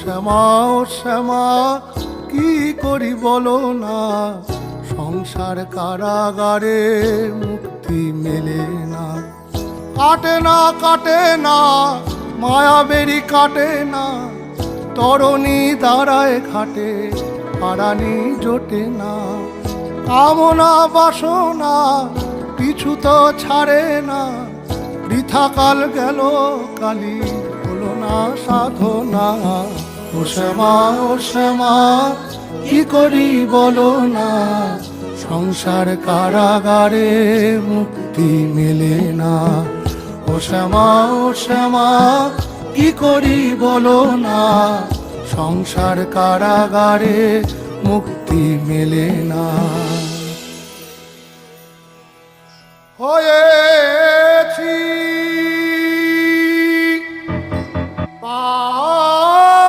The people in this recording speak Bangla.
শ্যামা ও শ্যামা কি করি বলো না, সংসার কারাগারে মুক্তি মেলে না। কাটে না কাটে না মায়াবেরি কাটে না, তরণী দাঁড়ায় ঘাটে পারানি জোটে না। কামনা বাসনা পিছু তো ছাড়ে না, বৃথা কাল গেল কালি হলো না সাধনা। ও শ্যামা ও শ্যামা কি করি বলো না, সংসার কারাগারে মুক্তি মেলে না। ও শ্যামা ও শ্যামা কি করি বলো না, সংসার কারাগারে মুক্তি মেলে না। হয়েছি